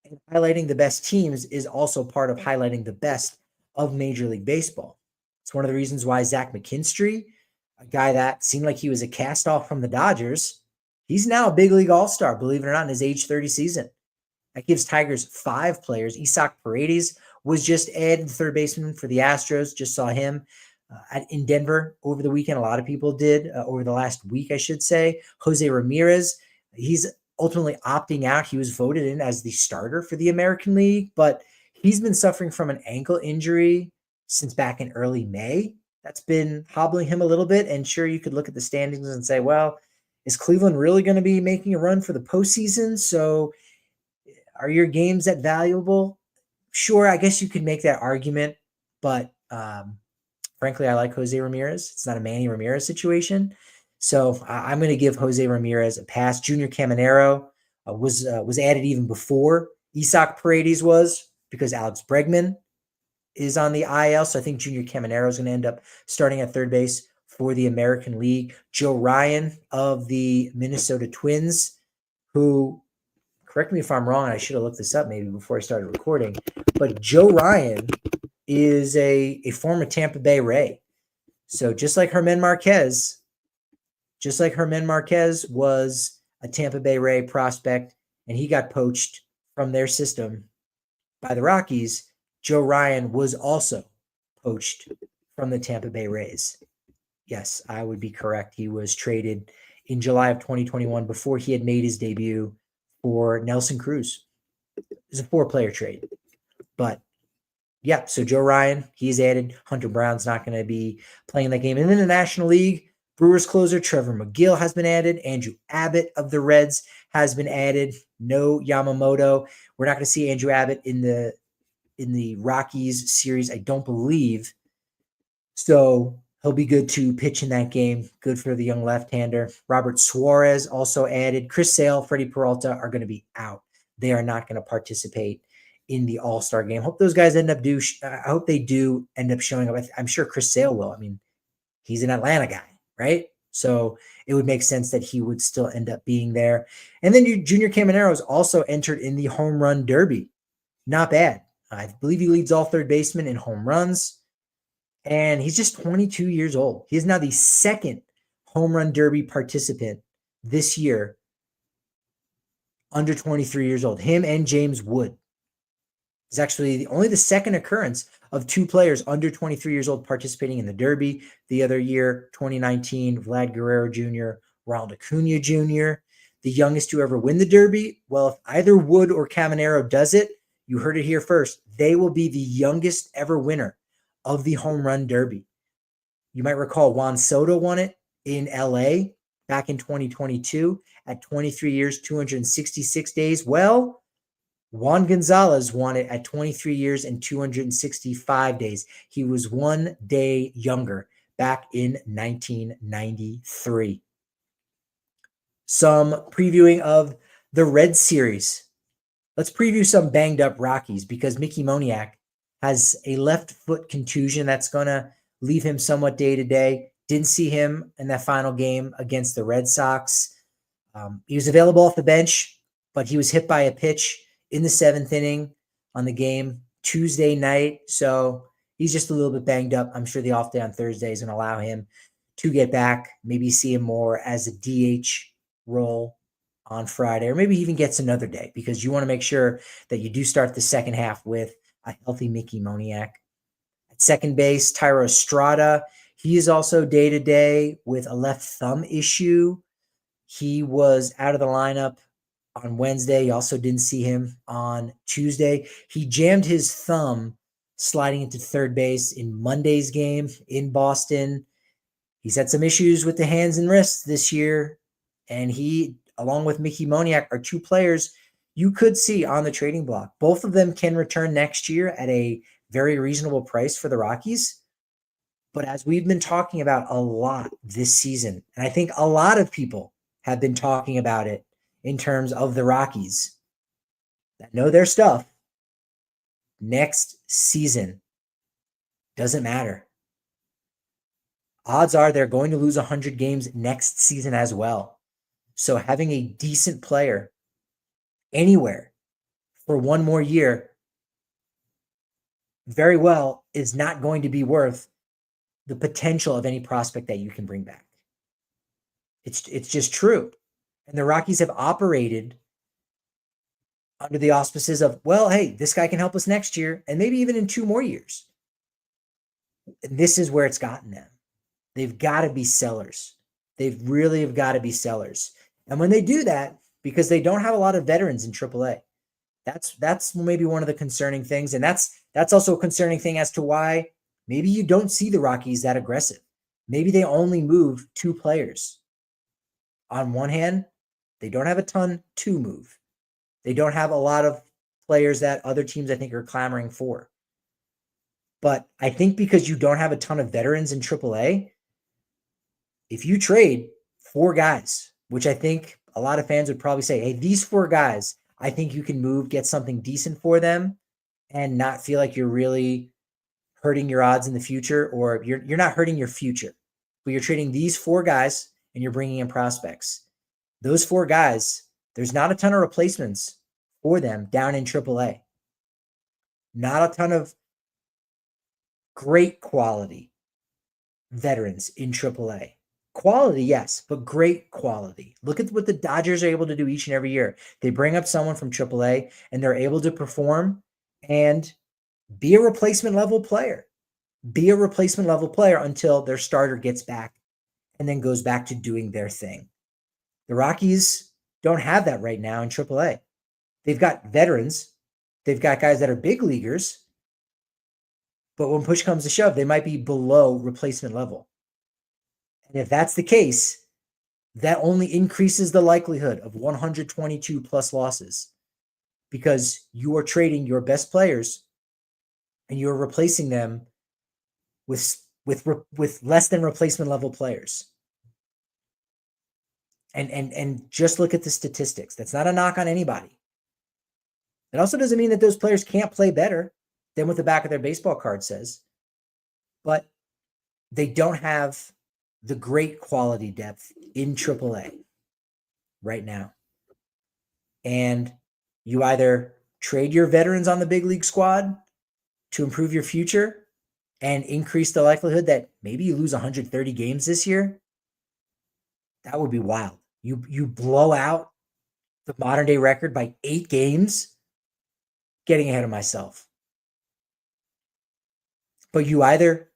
And highlighting the best teams is also part of highlighting the best of Major League Baseball. It's one of the reasons why Zach McKinstry, a guy that seemed like he was a cast-off from the Dodgers, he's now a big league all-star, believe it or not, in his age 30 season. That gives Tigers 5 players. Isaac Paredes was just added, third baseman for the Astros. Just saw him in Denver over the weekend. A lot of people did over the last week, I should say. Jose Ramirez, he's ultimately opting out. He was voted in as the starter for the American League, but he's been suffering from an ankle injury since back in early May. That's been hobbling him a little bit. And sure, you could look at the standings and say, well, is Cleveland really going to be making a run for the postseason? So are your games that valuable? Sure, I guess you could make that argument, but frankly, I like Jose Ramirez. It's not a Manny Ramirez situation. So I'm going to give Jose Ramirez a pass. Junior Caminero was added even before Isaac Paredes was because Alex Bregman is on the IL. So I think Junior Caminero is going to end up starting at third base for the American League. Joe Ryan of the Minnesota Twins, who, correct me if I'm wrong, I should have looked this up maybe before I started recording, but Joe Ryan is a former Tampa Bay Ray. So just like Germán Marquez was a Tampa Bay Ray prospect, and he got poached from their system by the Rockies, Joe Ryan was also poached from the Tampa Bay Rays. Yes, I would be correct. He was traded in July of 2021 before he had made his debut for Nelson Cruz. It was a 4-player trade. But yeah, so Joe Ryan, he's added. Hunter Brown's not going to be playing that game. And in the National League, Brewers closer Trevor McGill has been added. Andrew Abbott of the Reds has been added. No Yamamoto. We're not going to see Andrew Abbott in the Rockies series, I don't believe. So He'll be good to pitch in that game. Good for the young left-hander. Robert Suarez also added. Chris Sale, Freddie Peralta are going to be out. They are not going to participate in the All-Star game. Hope those guys I hope they do end up showing up. I'm sure Chris Sale will. I mean, he's an Atlanta guy, right? So it would make sense that he would still end up being there. And then Junior Camanero's also entered in the home run derby. Not bad. I believe he leads all third basemen in home runs. And he's just 22 years old. He is now the second home run derby participant this year under 23 years old. Him and James Wood. It's actually only the second occurrence of two players under 23 years old participating in the Derby. The other year, 2019, Vlad Guerrero Jr., Ronald Acuna Jr., the youngest to ever win the Derby. Well, if either Wood or Caminero does it, you heard it here first. They will be the youngest ever winner of the home run derby. You might recall Juan Soto won it in LA back in 2022 at 23 years, 266 days. Well, Juan Gonzalez won it at 23 years and 265 days. He was 1 day younger back in 1993. Some previewing of the Red Series. Let's preview some banged up Rockies because Mickey Moniak has a left foot contusion that's going to leave him somewhat day to day. Didn't see him in that final game against the Red Sox. He was available off the bench, but he was hit by a pitch in the 7th inning on the game Tuesday night. So he's just a little bit banged up. I'm sure the off day on Thursday is going to allow him to get back, maybe see him more as a DH role on Friday, or maybe even gets another day because you want to make sure that you do start the second half with a healthy Mickey Moniak. At second base, Tyro Estrada. He is also day-to-day with a left thumb issue. He was out of the lineup on Wednesday. You also didn't see him on Tuesday. He jammed his thumb sliding into third base in Monday's game in Boston. He's had some issues with the hands and wrists this year, and he, along with Mickey Moniak, are two players you could see on the trading block. Both of them can return next year at a very reasonable price for the Rockies. But as we've been talking about a lot this season, and I think a lot of people have been talking about it in terms of the Rockies that know their stuff, next season doesn't matter. Odds are they're going to lose 100 games next season as well. So having a decent player anywhere for one more year very well is not going to be worth the potential of any prospect that you can bring back. It's just true. And the Rockies have operated under the auspices of, well, hey, this guy can help us next year and maybe even in 2 more years. And this is where it's gotten them. They've got to be sellers. They really have got to be sellers. And when they do that, because they don't have a lot of veterans in AAA, that's maybe one of the concerning things. And that's also a concerning thing as to why maybe you don't see the Rockies that aggressive. Maybe they only move 2 players. On one hand, they don't have a ton to move. They don't have a lot of players that other teams, I think, are clamoring for. But I think because you don't have a ton of veterans in AAA, if you trade 4 guys, which I think a lot of fans would probably say, hey, these 4 guys, I think you can move, get something decent for them and not feel like you're really hurting your odds in the future, or you're not hurting your future, but you're trading these 4 guys and you're bringing in prospects. Those 4 guys, there's not a ton of replacements for them down in AAA. Not a ton of great quality veterans in AAA. Quality, yes, but great quality. Look at what the Dodgers are able to do each and every year. They bring up someone from AAA and they're able to perform and be a replacement level player. Be a replacement level player until their starter gets back and then goes back to doing their thing. The Rockies don't have that right now in AAA. They've got veterans. They've got guys that are big leaguers. But when push comes to shove, they might be below replacement level. And if that's the case, that only increases the likelihood of 122 plus losses because you are trading your best players and you're replacing them with with less than replacement level players. And just look at the statistics. That's not a knock on anybody. It also doesn't mean that those players can't play better than what the back of their baseball card says, but they don't have the great quality depth in AAA right now. And you either trade your veterans on the big league squad to improve your future and increase the likelihood that maybe you lose 130 games this year. That would be wild. You blow out the modern day record by 8 games. Getting ahead of myself. But you either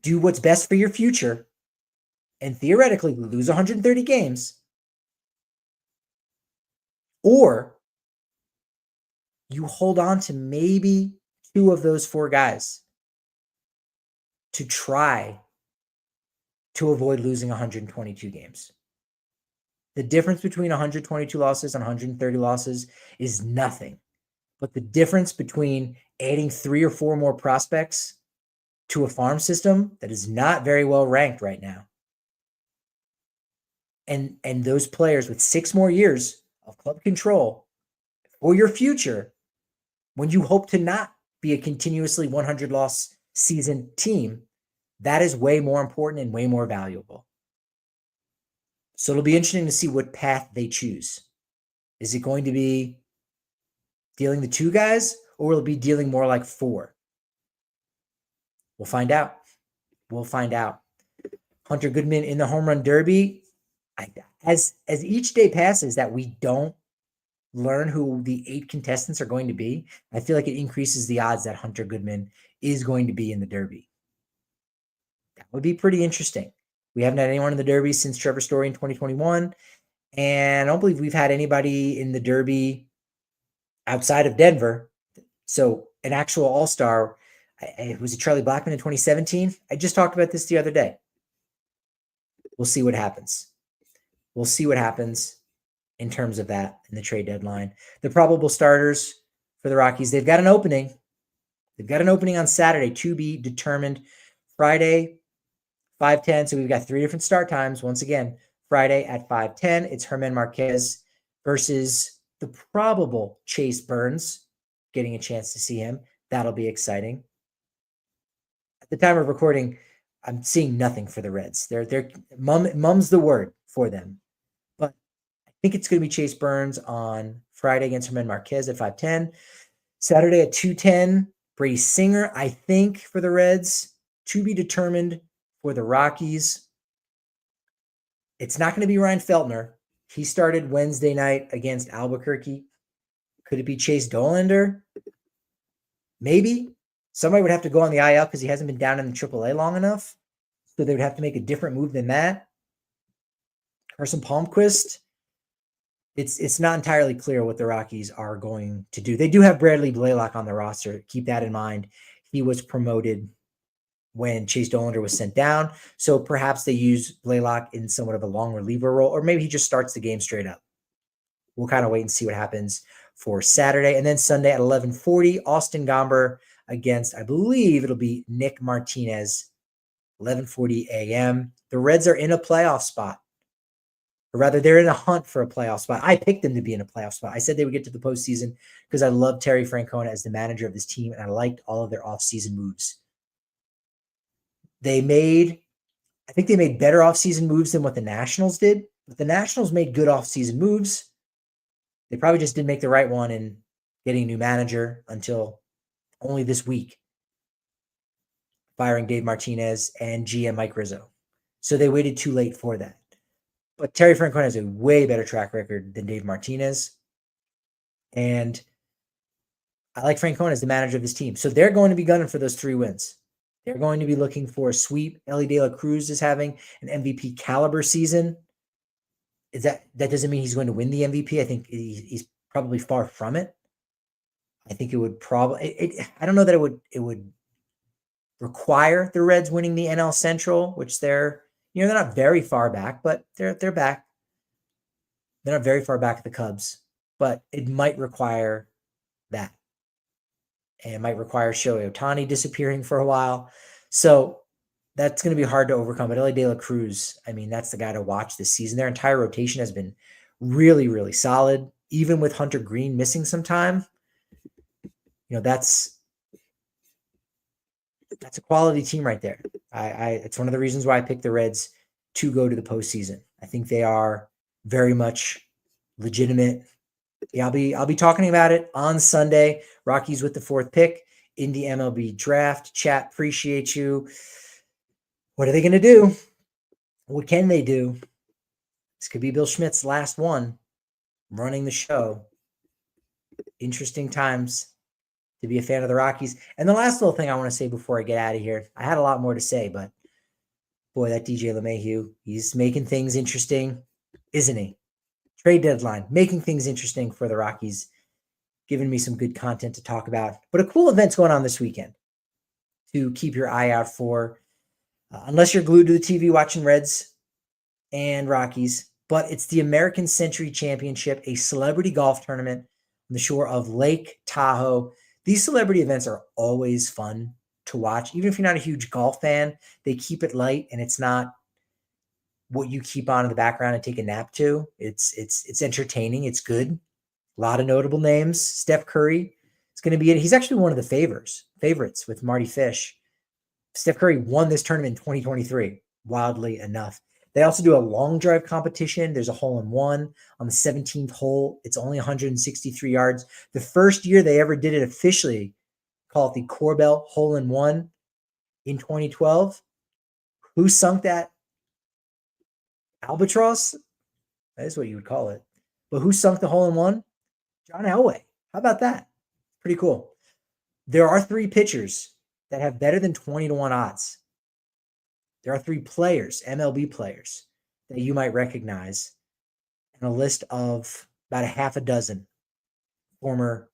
do what's best for your future and theoretically lose 130 games, or you hold on to maybe 2 of those 4 guys to try to avoid losing 122 games. The difference between 122 losses and 130 losses is nothing. But the difference between adding 3 or 4 more prospects to a farm system that is not very well ranked right now, and those players with 6 more years of club control for your future, when you hope to not be a continuously 100-loss season team, that is way more important and way more valuable. So it'll be interesting to see what path they choose. Is it going to be dealing the 2 guys, or will it be dealing more like 4? We'll find out. We'll find out. Hunter Goodman in the home run derby. As each day passes that we don't learn who the 8 contestants are going to be, I feel like it increases the odds that Hunter Goodman is going to be in the derby. That would be pretty interesting. We haven't had anyone in the derby since Trevor Story in 2021, and I don't believe we've had anybody in the derby outside of Denver. So an actual all-star, was it Charlie Blackmon in 2017? I just talked about this the other day. We'll see what happens. We'll see what happens in terms of that in the trade deadline. The probable starters for the Rockies, they've got an opening. They've got an opening on Saturday to be determined. Friday, 5:10. So we've got 3 different start times. Once again, Friday at 5:10, it's German Marquez versus the probable Chase Burns, getting a chance to see him. That'll be exciting. At the time of recording, I'm seeing nothing for the Reds. They're mum's the word for them. But I think it's going to be Chase Burns on Friday against German Marquez at 5:10. Saturday at 2:10, Brady Singer, I think, for the Reds, to be determined for the Rockies. It's not going to be Ryan Feltner. He started Wednesday night against Albuquerque. Could it be Chase Dollander? Maybe. Somebody would have to go on the IL because he hasn't been down in the AAA long enough. So they would have to make a different move than that. Carson Palmquist. It's not entirely clear what the Rockies are going to do. They do have Bradley Blaylock on the roster. Keep that in mind. He was promoted when Chase Dollander was sent down. So perhaps they use Blaylock in somewhat of a long reliever role, or maybe he just starts the game straight up. We'll kind of wait and see what happens for Saturday. And then Sunday at 11:40, Austin Gomber against, I believe it'll be Nick Martinez, 11:40 a.m. The Reds are in a playoff spot. Or rather, they're in a hunt for a playoff spot. I picked them to be in a playoff spot. I said they would get to the postseason because I love Terry Francona as the manager of this team, and I liked all of their offseason moves. I think they made better offseason moves than what the Nationals did, but the Nationals made good offseason moves. They probably just didn't make the right one in getting a new manager until only this week, firing Dave Martinez and GM Mike Rizzo. So they waited too late for that. But Terry Francona has a way better track record than Dave Martinez. And I like Francona as the manager of this team. So they're going to be gunning for those 3 wins. They're going to be looking for a sweep. Ellie De La Cruz is having an MVP caliber season. That doesn't mean he's going to win the MVP. I think he's probably far from it. I think it would probably. I don't know that it would require the Reds winning the NL Central, which they're not very far back, but they're back. They're not very far back at the Cubs, but it might require that. And it might require Shohei Ohtani disappearing for a while. So that's going to be hard to overcome. But Elly De La Cruz, I mean, that's the guy to watch this season. Their entire rotation has been really, really solid, even with Hunter Green missing some time. That's a quality team right there. It's one of the reasons why I picked the Reds to go to the postseason. I think they are very much legitimate. Yeah, I'll be talking about it on Sunday. Rockies with the 4th pick in the MLB draft. Chat, appreciate you. What are they going to do? What can they do? This could be Bill Schmidt's last one running the show. Interesting times to be a fan of the Rockies. And the last little thing I want to say before I get out of here, I had a lot more to say, but boy, that DJ LeMahieu, he's making things interesting, isn't he? Trade deadline, making things interesting for the Rockies, giving me some good content to talk about. But a cool event's going on this weekend to keep your eye out for, unless you're glued to the TV watching Reds and Rockies. But it's the American Century Championship, a celebrity golf tournament on the shore of Lake Tahoe. These celebrity events are always fun to watch. Even if you're not a huge golf fan, they keep it light, and it's not what you keep on in the background and take a nap to. It's entertaining. It's good. A lot of notable names. Steph Curry is going to be in. He's actually one of the favorites with Marty Fish. Steph Curry won this tournament in 2023, wildly enough. They also do a long drive competition. There's a hole-in-one on the 17th hole. It's only 163 yards. The first year they ever did it officially, call it the Corbell hole-in-one in 2012. Who sunk that albatross? That is what you would call it. But who sunk the hole-in-one? John Elway. How about that? Pretty cool. There are 3 pitchers that have better than 20-1 odds. There are 3 players, MLB players, that you might recognize, and a list of about a half a dozen former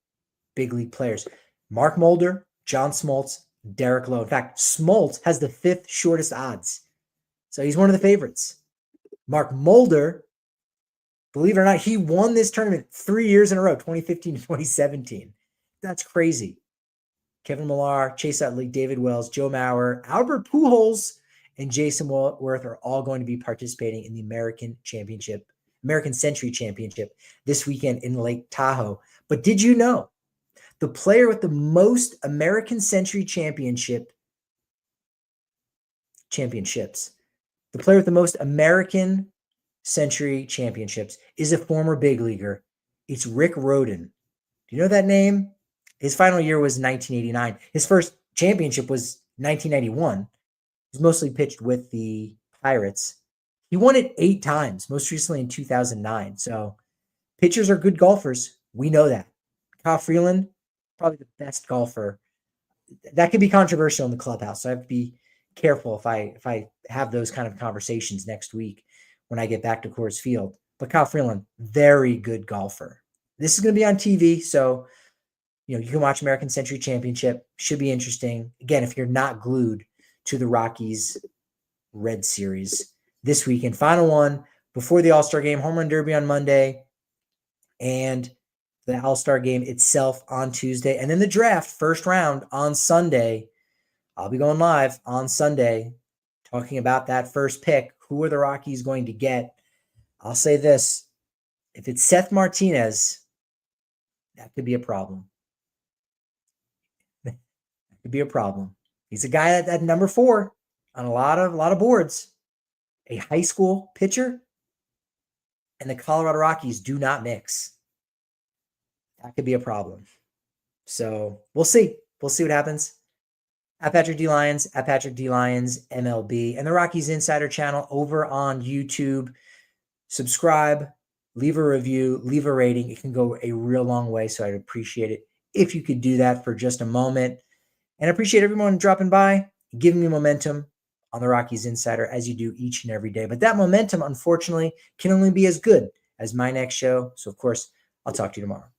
big league players. Mark Mulder, John Smoltz, Derek Lowe. In fact, Smoltz has the 5th shortest odds. So he's one of the favorites. Mark Mulder, believe it or not, he won this tournament 3 years in a row, 2015 to 2017. That's crazy. Kevin Millar, Chase Utley, David Wells, Joe Mauer, Albert Pujols, and Jason Worth are all going to be participating in the American Century Championship this weekend in Lake Tahoe. But did you know the player with the most American Century Championships, the player with the most American Century Championships is a former big leaguer. It's Rick Rhoden. Do you know that name? His final year was 1989. His first championship was 1991. He's mostly pitched with the Pirates. He won it 8 times, most recently in 2009. So pitchers are good golfers. We know that. Kyle Freeland, probably the best golfer. That could be controversial in the clubhouse. So I have to be careful if I have those kind of conversations next week when I get back to Coors Field. But Kyle Freeland, very good golfer. This is going to be on TV, so you can watch American Century Championship. Should be interesting. Again, if you're not glued to the Rockies Red Series this weekend. Final one before the All-Star game, Home Run Derby on Monday, and the All-Star game itself on Tuesday. And then the draft, first round on Sunday. I'll be going live on Sunday talking about that first pick. Who are the Rockies going to get? I'll say this. If it's Seth Martinez, that could be a problem. That could be a problem. He's a guy at number 4 on a lot of boards. A high school pitcher, and the Colorado Rockies do not mix. That could be a problem. So we'll see. We'll see what happens. At Patrick D. Lyons, at Patrick D. Lyons, MLB, and the Rockies Insider channel over on YouTube. Subscribe, leave a review, leave a rating. It can go a real long way, so I'd appreciate it if you could do that for just a moment. And I appreciate everyone dropping by, giving me momentum on the Rockies Insider as you do each and every day. But that momentum, unfortunately, can only be as good as my next show. So, of course, I'll talk to you tomorrow.